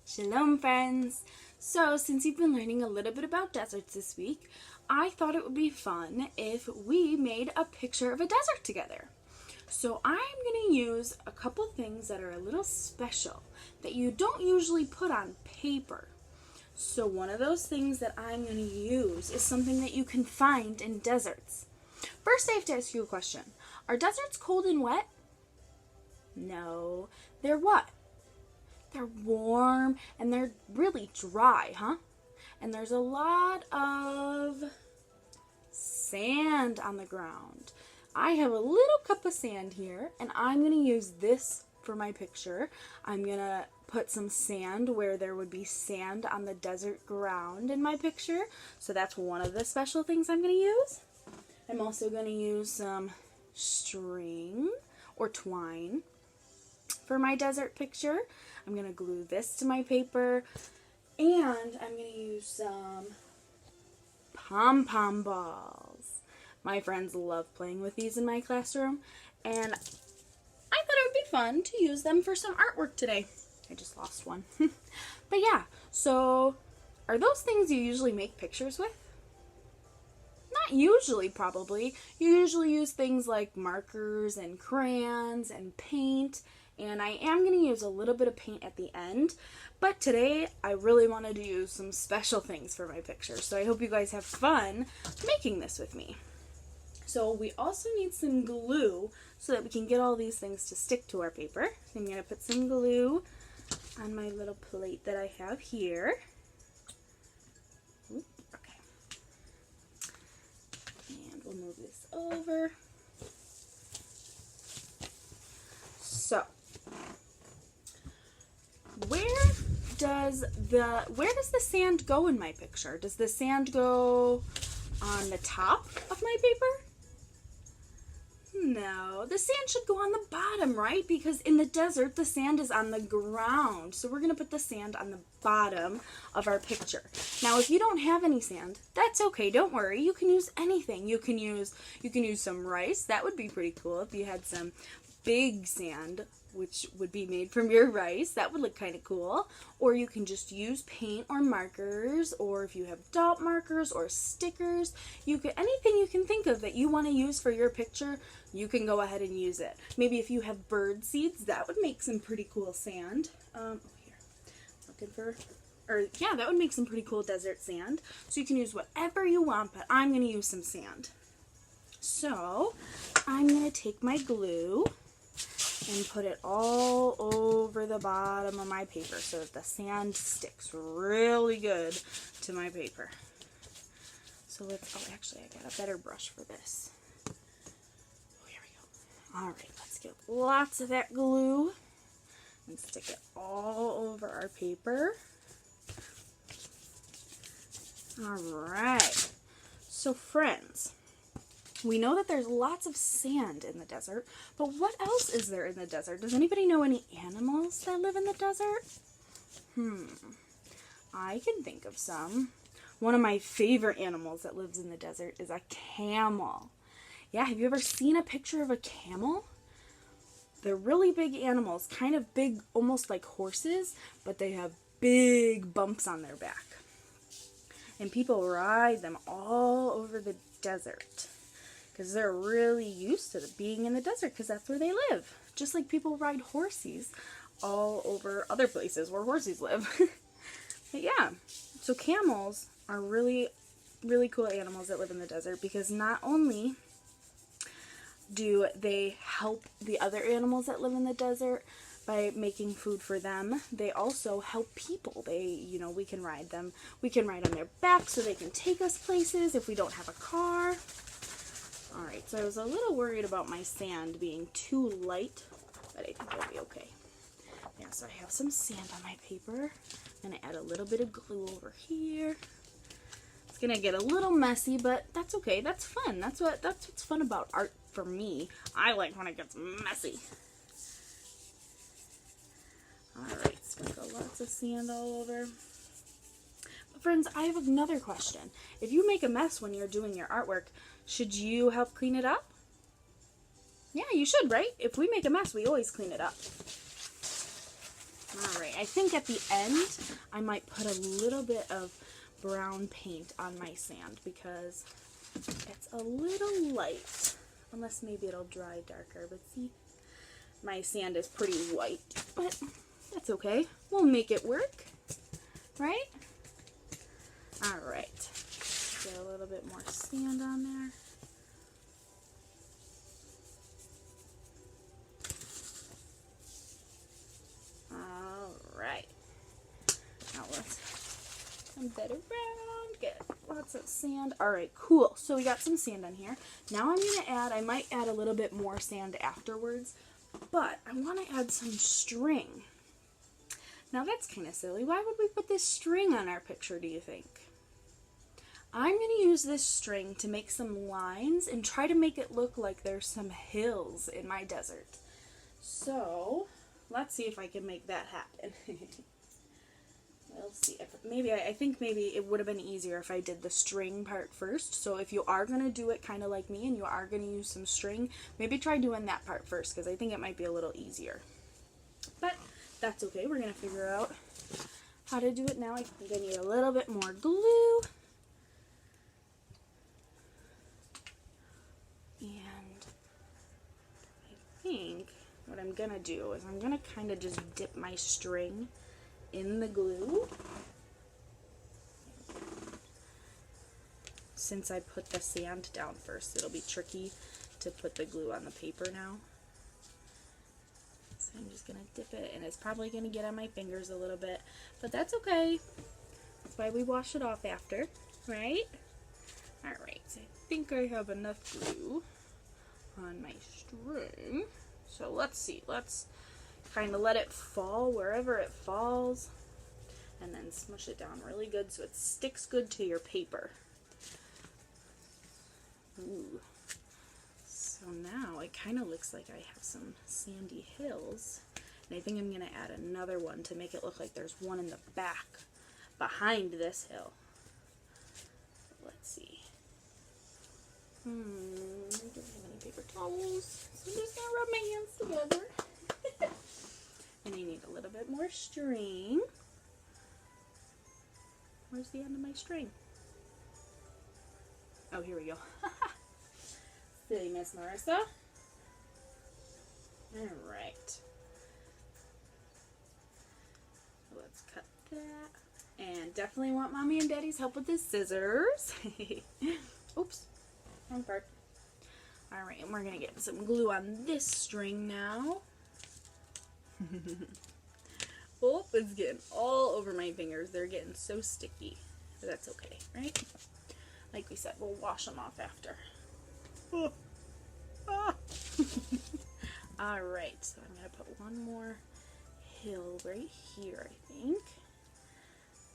Shalom, friends! So, since you've been learning a little bit about deserts this week, I thought it would be fun if we made a picture of a desert together. So, I'm going to use a couple things that are a little special that you don't usually put on paper. So, one of those things that I'm going to use is something that you can find in deserts. First, I have to ask you a question. Are deserts cold and wet? No. They're what? They're warm and they're really dry, huh? And there's a lot of sand on the ground. I have a little cup of sand here and I'm going to use this for my picture. I'm going to put some sand where there would be sand on the desert ground in my picture. So that's one of the special things I'm going to use. I'm also going to use some string or twine for my desert picture. I'm going to glue this to my paper, and I'm going to use some pom-pom balls. My friends love playing with these in my classroom, and I thought it would be fun to use them for some artwork today. I just lost one. But yeah, so are those things you usually make pictures with? Not usually, probably. You usually use things like markers and crayons and paint. And I am going to use a little bit of paint at the end, but today I really wanted to use some special things for my picture, so I hope you guys have fun making this with me. So we also need some glue so that we can get all these things to stick to our paper. So I'm going to put some glue on my little plate that I have here. Okay. And we'll move this over. So, where does the sand go in my picture? Does the sand go on the top of my paper? No, the sand should go on the bottom, right? Because in the desert, the sand is on the ground. So we're going to put the sand on the bottom of our picture. Now, if you don't have any sand, that's okay. Don't worry. You can use anything. You can use some rice. That would be pretty cool if you had some big sand, which would be made from your rice. That would look kind of cool. Or you can just use paint or markers, or if you have dot markers or stickers, anything you can think of that you want to use for your picture, you can go ahead and use it. Maybe if you have bird seeds, that would make some pretty cool sand. That would make some pretty cool desert sand. So you can use whatever you want, but I'm going to use some sand. So I'm going to take my glue and put it all over the bottom of my paper so that the sand sticks really good to my paper. So actually I got a better brush for this. Oh, here we go. Alright, let's get lots of that glue and stick it all over our paper. Alright, so friends, we know that there's lots of sand in the desert, but what else is there in the desert? Does anybody know any animals that live in the desert? I can think of some. One of my favorite animals that lives in the desert is a camel. Yeah, have you ever seen a picture of a camel? They're really big animals, kind of big, almost like horses, but they have big bumps on their back. And people ride them all over the desert, because they're really used to being in the desert because that's where they live. Just like people ride horses all over other places where horses live. But yeah, so camels are really, really cool animals that live in the desert because not only do they help the other animals that live in the desert by making food for them, they also help people. We can ride them. We can ride on their backs so they can take us places if we don't have a car. Alright, so I was a little worried about my sand being too light, but I think it'll be okay. Yeah, so I have some sand on my paper. I'm going to add a little bit of glue over here. It's going to get a little messy, but that's okay. That's fun. That's what's fun about art for me. I like when it gets messy. Alright, sprinkle lots of sand all over. But friends, I have another question. If you make a mess when you're doing your artwork, should you help clean it up? Yeah, you should, right? If we make a mess, we always clean it up. All right, I think at the end, I might put a little bit of brown paint on my sand because it's a little light, unless maybe it'll dry darker, but see, my sand is pretty white, but that's okay. We'll make it work, right? All right, get a little bit more sand on there. Right. Now let's embed around, get lots of sand. All right, cool. So we got some sand on here. Now I'm going to add, I might add a little bit more sand afterwards, but I want to add some string. Now that's kind of silly. Why would we put this string on our picture, do you think? I'm going to use this string to make some lines and try to make it look like there's some hills in my desert. So let's see if I can make that happen. We'll see. I think maybe it would have been easier if I did the string part first. So if you are going to do it kind of like me and you are going to use some string, maybe try doing that part first because I think it might be a little easier. But that's okay. We're going to figure out how to do it now. I think I need a little bit more glue. And I think what I'm going to do is I'm going to kind of just dip my string in the glue. Since I put the sand down first, it'll be tricky to put the glue on the paper now. So I'm just going to dip it, and it's probably going to get on my fingers a little bit, but that's okay. That's why we wash it off after, right? Alright, so I think I have enough glue on my string. So let's see, let's kind of let it fall wherever it falls and then smush it down really good so it sticks good to your paper. Ooh. So now it kind of looks like I have some sandy hills, and I think I'm going to add another one to make it look like there's one in the back behind this hill. Let's see. I don't have any paper towels, so I'm just going to rub my hands together. And I need a little bit more string. Where's the end of my string? Oh, here we go. Silly Miss Marissa. Alright. Let's cut that. And definitely want Mommy and Daddy's help with the scissors. Oops. Wrong part. Alright, and we're going to get some glue on this string now. Oh, it's getting all over my fingers. They're getting so sticky. But that's okay, right? Like we said, we'll wash them off after. Oh. Ah. Alright, so I'm going to put one more hill right here, I think.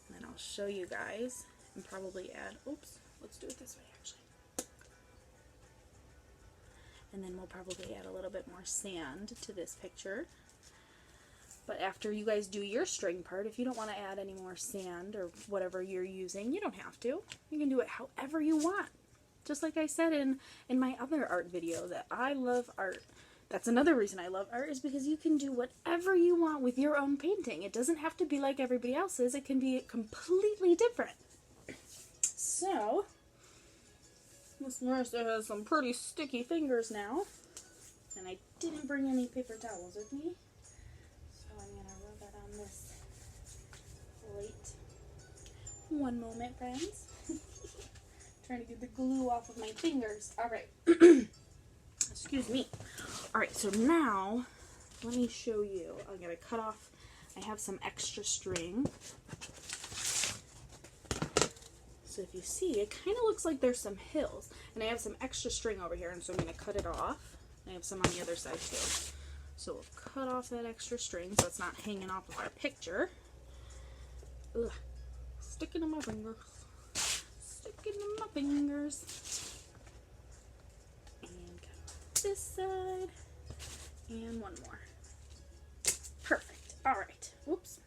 And then I'll show you guys and probably add, oops, let's do it this way actually. And then we'll probably add a little bit more sand to this picture. But after you guys do your string part, if you don't want to add any more sand or whatever you're using, you don't have to. You can do it however you want. Just like I said in my other art video, that I love art. That's another reason I love art, is because you can do whatever you want with your own painting. It doesn't have to be like everybody else's. It can be completely different. So, Miss Marissa has some pretty sticky fingers now. And I didn't bring any paper towels with me. So I'm going to rub that on this plate. One moment, friends. Trying to get the glue off of my fingers. Alright. Excuse me. Alright, so now, let me show you. I'm going to cut off, I have some extra string. So if you see, it kind of looks like there's some hills. And I have some extra string over here, and so I'm going to cut it off. I have some on the other side too. So we'll cut off that extra string so it's not hanging off of our picture. Ugh. Sticking in my fingers. Sticking in my fingers. And cut this side. And one more. Perfect. Alright. Whoops.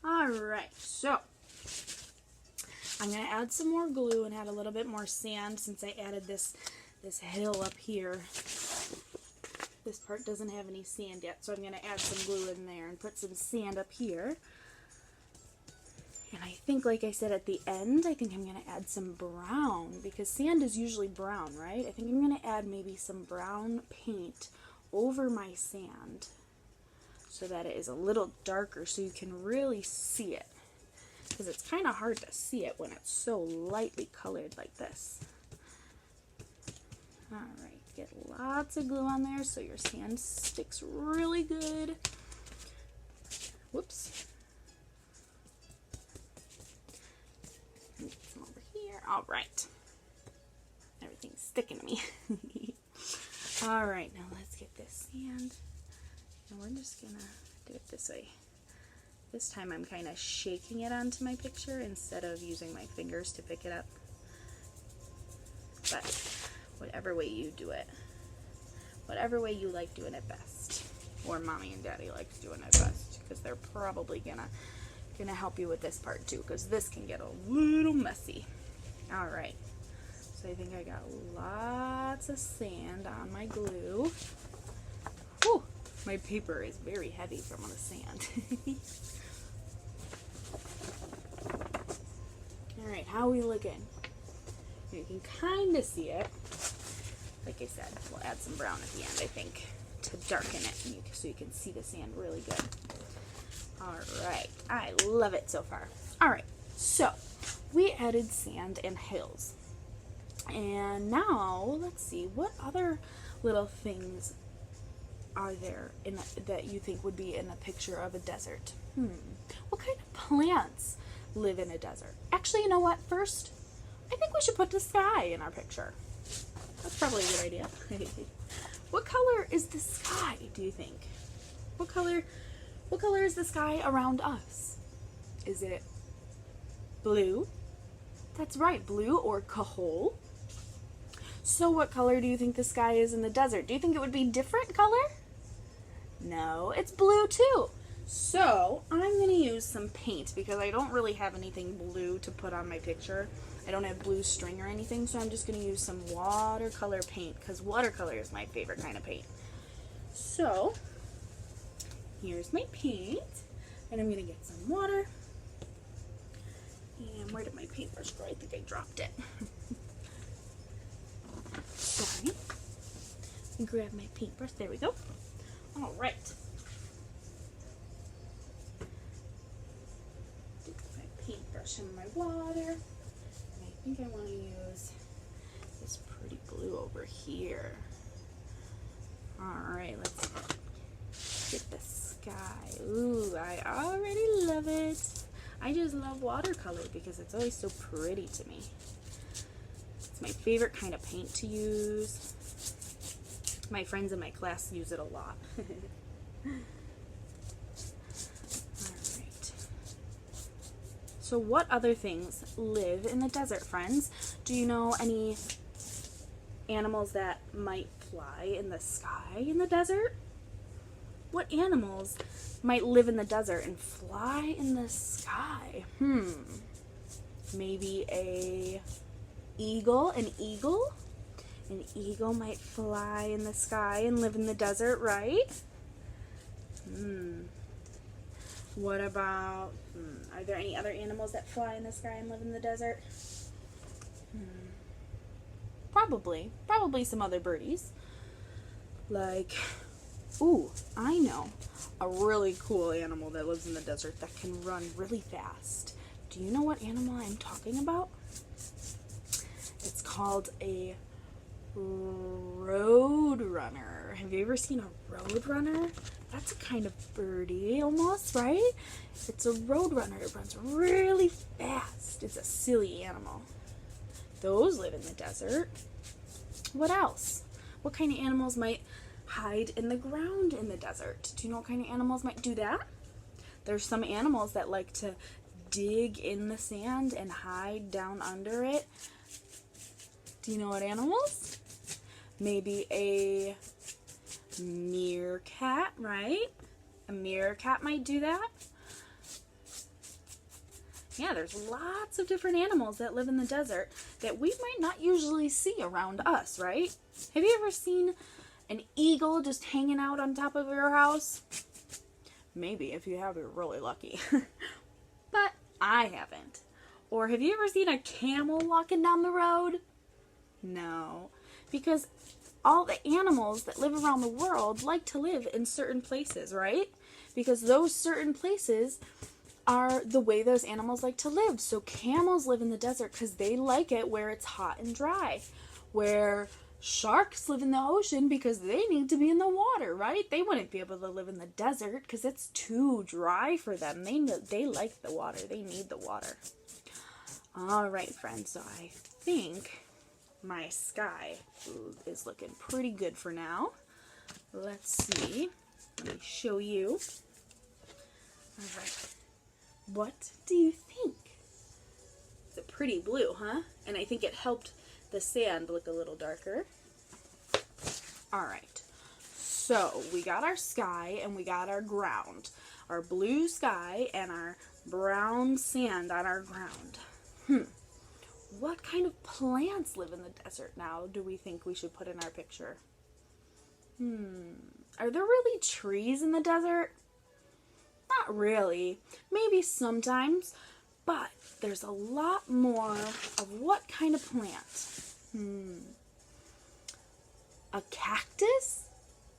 Alright, so I'm going to add some more glue and add a little bit more sand since I added this hill up here. This part doesn't have any sand yet, so I'm going to add some glue in there and put some sand up here. And I think, like I said at the end, I think I'm going to add some brown, because sand is usually brown, right? I think I'm going to add maybe some brown paint over my sand so that it is a little darker so you can really see it. Because it's kind of hard to see it when it's so lightly colored like this. Alright, get lots of glue on there so your sand sticks really good. Whoops. Some over here. Alright. Everything's sticking to me. Alright, now let's get this sand. And we're just gonna do it this way. This time I'm kind of shaking it onto my picture instead of using my fingers to pick it up. But whatever way you do it, whatever way you like doing it best, or mommy and daddy likes doing it best, because they're probably gonna help you with this part too, because this can get a little messy. All right, so I think I got lots of sand on my glue. Whew, my paper is very heavy from the sand. All right, how are we looking? You can kind of see it. Like I said, we'll add some brown at the end, I think, to darken it, so you can see the sand really good. All right, I love it so far. All right, so we added sand and hills. And now, let's see, what other little things are there that you think would be in a picture of a desert? What kind of plants live in a desert? Actually, you know what? First, I think we should put the sky in our picture. That's probably a good idea. What color is the sky, do you think? What color is the sky around us? Is it blue? That's right, blue or cajole. So what color do you think the sky is in the desert? Do you think it would be different color? No, it's blue too. So I'm going to use some paint because I don't really have anything blue to put on my picture. I don't have blue string or anything, so I'm just going to use some watercolor paint because watercolor is my favorite kind of paint. So here's my paint, and I'm going to get some water. And where did my paintbrush go? I think I dropped it. Sorry. Grab my paintbrush. There we go. All right. Dip my paintbrush in my water. I think I want to use this pretty blue over here. All right, let's get the sky. Ooh, I already love it. I just love watercolor because it's always so pretty to me. It's my favorite kind of paint to use. My friends in my class use it a lot. Alright. So what other things live in the desert, friends? Do you know any animals that might fly in the sky in the desert? What animals might live in the desert and fly in the sky? Maybe an eagle? An eagle might fly in the sky and live in the desert, right? What about, are there any other animals that fly in the sky and live in the desert? Probably some other birdies. Like, ooh, I know a really cool animal that lives in the desert that can run really fast. Do you know what animal I'm talking about? It's called a roadrunner. Have you ever seen a roadrunner? That's a kind of birdie almost, right? It's a roadrunner. It runs really fast. It's a silly animal. Those live in the desert. What else? What kind of animals might hide in the ground in the desert? Do you know what kind of animals might do that? There's some animals that like to dig in the sand and hide down under it. Do you know what animals? Maybe a meerkat, right? A meerkat might do that. Yeah, there's lots of different animals that live in the desert that we might not usually see around us, right? Have you ever seen an eagle just hanging out on top of your house? Maybe if you have, you're really lucky. But I haven't. Or have you ever seen a camel walking down the road? No. Because all the animals that live around the world like to live in certain places, right? Because those certain places are the way those animals like to live. So camels live in the desert because they like it where it's hot and dry. Where sharks live in the ocean because they need to be in the water, right? They wouldn't be able to live in the desert because it's too dry for them. They like the water. They need the water. All right, friends. So I think my sky is looking pretty good for now. Let's see. Let me show you. All right. What do you think? It's a pretty blue, huh? And I think it helped the sand look a little darker. All right. So we got our sky and we got our ground. Our blue sky and our brown sand on our ground. What kind of plants live in the desert now do we think we should put in our picture? Are there really trees in the desert? Not really. Maybe sometimes, but there's a lot more of what kind of plant? A cactus?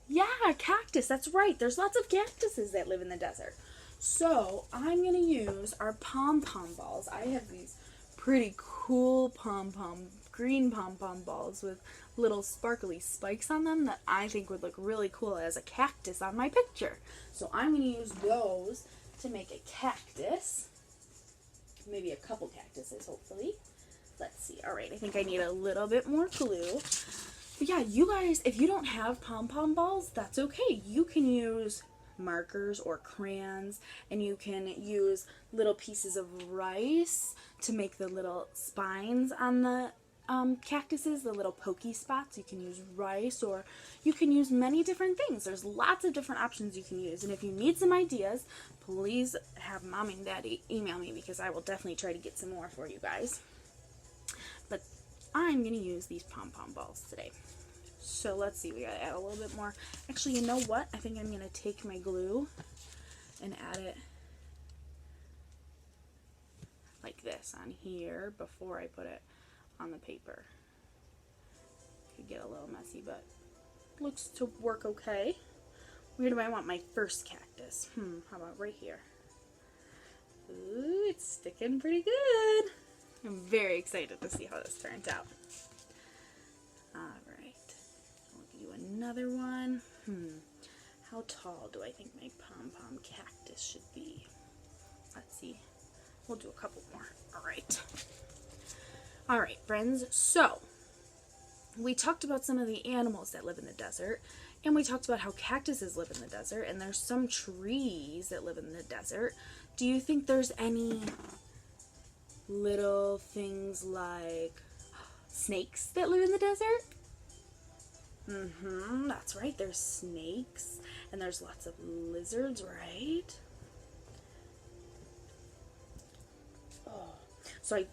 Yeah, a cactus. That's right. There's lots of cactuses that live in the desert. So I'm going to use our pom-pom balls. I have these pretty cool green pom-pom balls with little sparkly spikes on them that I think would look really cool as a cactus on my picture. So I'm going to use those to make a cactus. Maybe a couple cactuses, hopefully. Let's see. All right, I think I need a little bit more glue. But yeah, you guys, if you don't have pom-pom balls, that's okay. You can use markers or crayons, and you can use little pieces of rice to make the little spines on the cactuses, the little pokey spots. You can use rice, or you can use many different things. There's lots of different options you can use, and if you need some ideas, please have Mom and Daddy email me because I will definitely try to get some more for you guys. But I'm going to use these pom-pom balls today. So let's see, we got to add a little bit more. Actually, you know what? I think I'm going to take my glue and add it like this on here before I put it on the paper. Could get a little messy, but looks to work okay. Where do I want my first cactus? How about right here? Ooh, it's sticking pretty good. I'm very excited to see how this turns out. Alright, I'll do another one. How tall do I think my pom-pom cactus should be? Let's see. We'll do a couple more. Alright, friends, so we talked about some of the animals that live in the desert, and we talked about how cactuses live in the desert, and there's some trees that live in the desert. Do you think there's any little things like snakes that live in the desert? That's right, there's snakes, and there's lots of lizards, right? So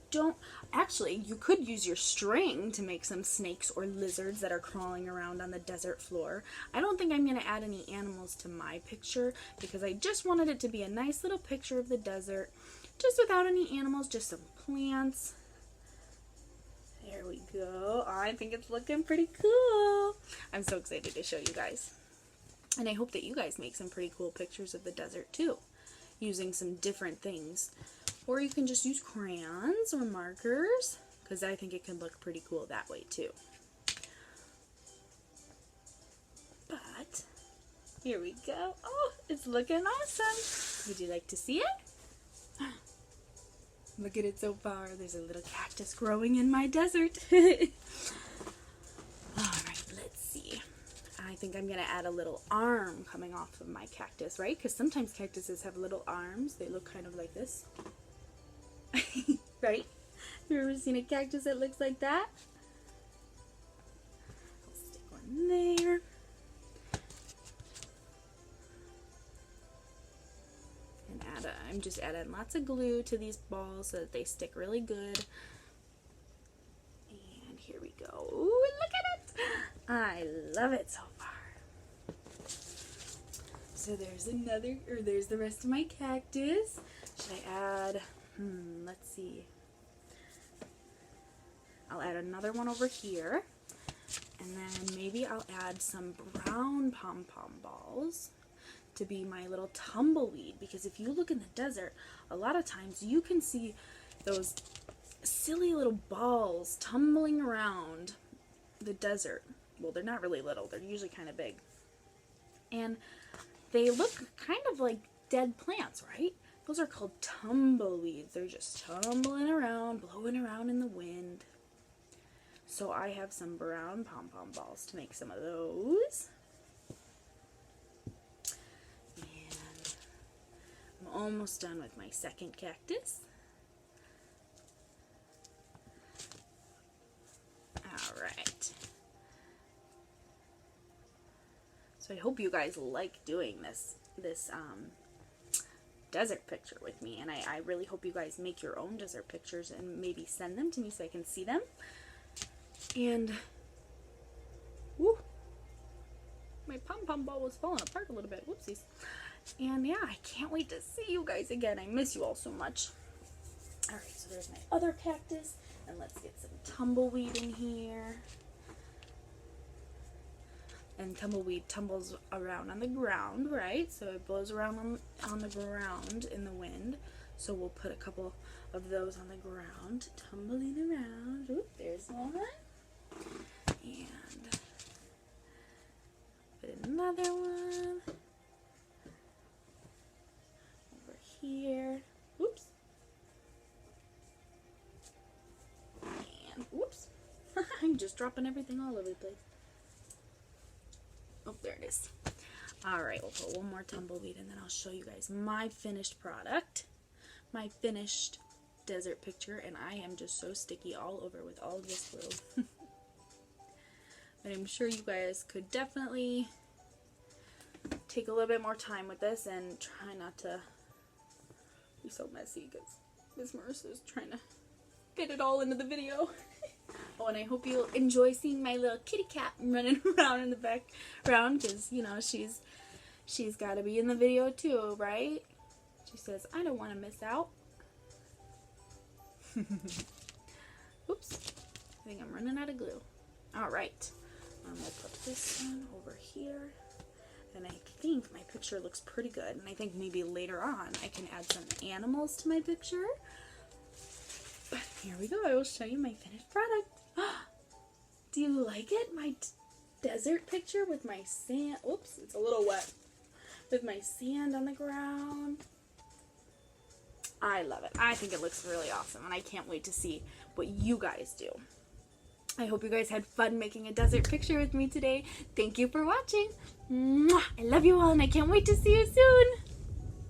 actually, you could use your string to make some snakes or lizards that are crawling around on the desert floor. I don't think I'm going to add any animals to my picture because I just wanted it to be a nice little picture of the desert, just without any animals, just some plants. There we go. I think it's looking pretty cool. I'm so excited to show you guys. And I hope that you guys make some pretty cool pictures of the desert too, using some different things. Or you can just use crayons or markers, because I think it can look pretty cool that way too. But here we go. Oh, it's looking awesome. Would you like to see it? Look at it so far. There's a little cactus growing in my desert. Alright, let's see. I think I'm going to add a little arm coming off of my cactus, right? Because sometimes cactuses have little arms. They look kind of like this. Right? You ever seen a cactus that looks like that? I'll stick one there. And I'm just adding lots of glue to these balls so that they stick really good. And here we go. Ooh, look at it! I love it so far. so there's there's the rest of my cactus. Should I add, let's see. I'll add another one over here. And then maybe I'll add some brown pom-pom balls to be my little tumbleweed. Because if you look in the desert, a lot of times you can see those silly little balls tumbling around the desert. Well, they're not really little. They're usually kind of big. And they look kind of like dead plants, right? Those are called tumbleweeds. They're just tumbling around, blowing around in the wind. So I have some brown pom-pom balls to make some of those. And I'm almost done with my second cactus. Alright. So I hope you guys like doing this desert picture with me. And I really hope you guys make your own desert pictures and maybe send them to me so I can see them. And, woo, my pom-pom ball was falling apart a little bit. Whoopsies. And yeah, I can't wait to see you guys again. I miss you all so much. Alright, so there's my other cactus. And let's get some tumbleweed in here. And tumbleweed tumbles around on the ground, right? So it blows around on the ground in the wind. So we'll put a couple of those on the ground, tumbling around. Oop, there's one. And put another one over here. Oops. And whoops. I'm just dropping everything all over the place. Oh, there it is. Alright, we'll put one more tumbleweed and then I'll show you guys my finished product. My finished desert picture, and I am just so sticky all over with all of this glue. But I'm sure you guys could definitely take a little bit more time with this and try not to be so messy because Miss Marissa is trying to fit it all into the video. Oh, and I hope you enjoy seeing my little kitty cat running around in the background because, you know, she's got to be in the video too, right? She says, I don't want to miss out. Oops. I think I'm running out of glue. Alright. I'm going to put this one over here. And I think my picture looks pretty good. And I think maybe later on I can add some animals to my picture. But here we go. I will show you my finished product. Do you like it? My desert picture with my sand. Oops, it's a little wet. With my sand on the ground. I love it. I think it looks really awesome, and I can't wait to see what you guys do. I hope you guys had fun making a desert picture with me today. Thank you for watching. Mwah! I love you all, and I can't wait to see you soon.